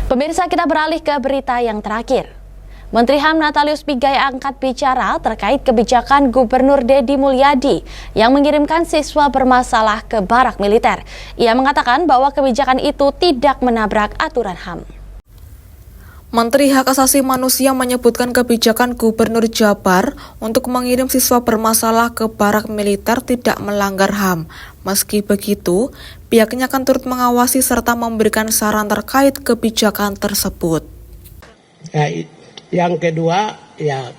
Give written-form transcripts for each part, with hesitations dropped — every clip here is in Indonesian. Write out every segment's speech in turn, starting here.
Pemirsa, kita beralih ke berita yang terakhir. Menteri HAM Natalius Pigai angkat bicara terkait kebijakan Gubernur Deddy Mulyadi yang mengirimkan siswa bermasalah ke barak militer. Ia mengatakan bahwa kebijakan itu tidak menabrak aturan HAM. Menteri Hak Asasi Manusia menyebutkan kebijakan Gubernur Jabar untuk mengirim siswa bermasalah ke barak militer tidak melanggar HAM. Meski begitu, pihaknya akan turut mengawasi serta memberikan saran terkait kebijakan tersebut. Yang kedua,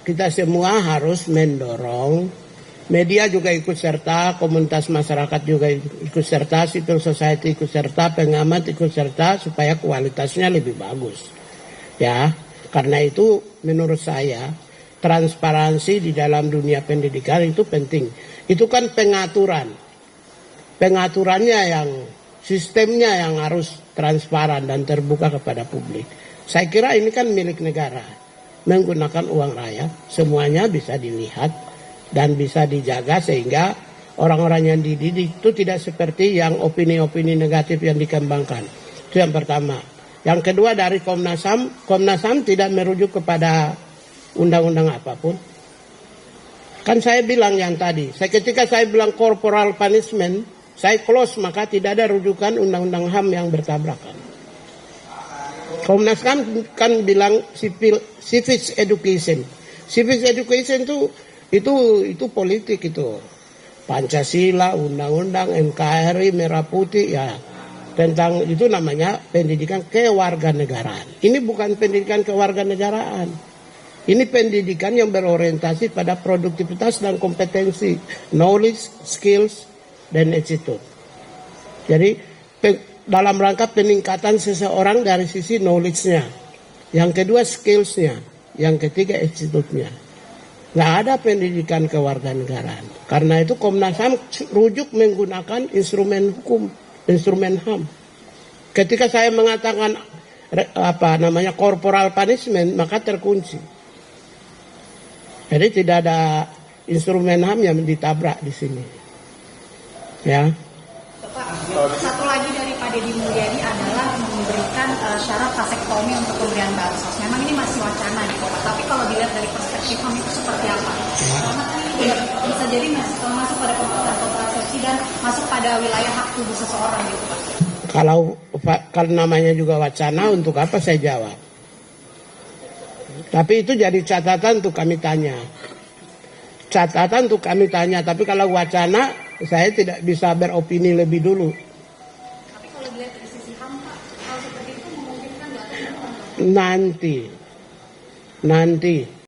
kita semua harus mendorong, media juga ikut serta, komunitas masyarakat juga ikut serta, civil society ikut serta, pengamat ikut serta supaya kualitasnya lebih bagus. Ya, karena itu menurut saya transparansi di dalam dunia pendidikan itu penting. Itu kan pengaturannya yang sistemnya yang harus transparan dan terbuka kepada publik. Saya kira ini kan milik negara, menggunakan uang rakyat, semuanya bisa dilihat dan bisa dijaga sehingga orang-orang yang dididik itu tidak seperti yang opini-opini negatif yang dikembangkan. Itu yang pertama. Yang kedua, dari Komnas HAM tidak merujuk kepada undang-undang apapun. Kan saya bilang yang tadi, ketika saya bilang corporal punishment, saya close, maka tidak ada rujukan undang-undang HAM yang bertabrakan. Komnas HAM kan bilang civics education. Civics education itu politik itu. Pancasila, undang-undang, NKRI, Merah Putih, ya. Tentang itu namanya pendidikan kewarganegaraan. Ini bukan pendidikan kewarganegaraan. Ini pendidikan yang berorientasi pada produktivitas dan kompetensi, knowledge, skills, dan attitude. Jadi dalam rangka peningkatan seseorang dari sisi knowledge-nya. Yang kedua skills-nya. Yang ketiga attitude-nya. Nggak ada pendidikan kewarganegaraan. Karena itu Komnas HAM rujuk menggunakan instrumen hukum, instrumen HAM. Ketika saya mengatakan corporal punishment, maka terkunci. Jadi tidak ada instrumen HAM yang ditabrak di sini. Ya. Pak, satu lagi dari Pak Deddy Mulyadi adalah memberikan syarat vasektomi untuk pemberian bansos. Memang ini masih wacana gitu Pak, tapi kalau dilihat dari perspektif HAM itu seperti apa? Karena ini bisa jadi masuk pada kebutuhan kontrasepsi dan masuk pada wilayah hak tubuh seseorang gitu Pak. Kalau namanya juga wacana, untuk apa saya jawab? Tapi itu jadi catatan untuk kami tanya. Catatan untuk kami tanya, tapi kalau wacana, saya tidak bisa beropini lebih dulu. Tapi kalau dilihat dari sisi HAM Pak, hal seperti itu memungkinkan nggak? Nanti.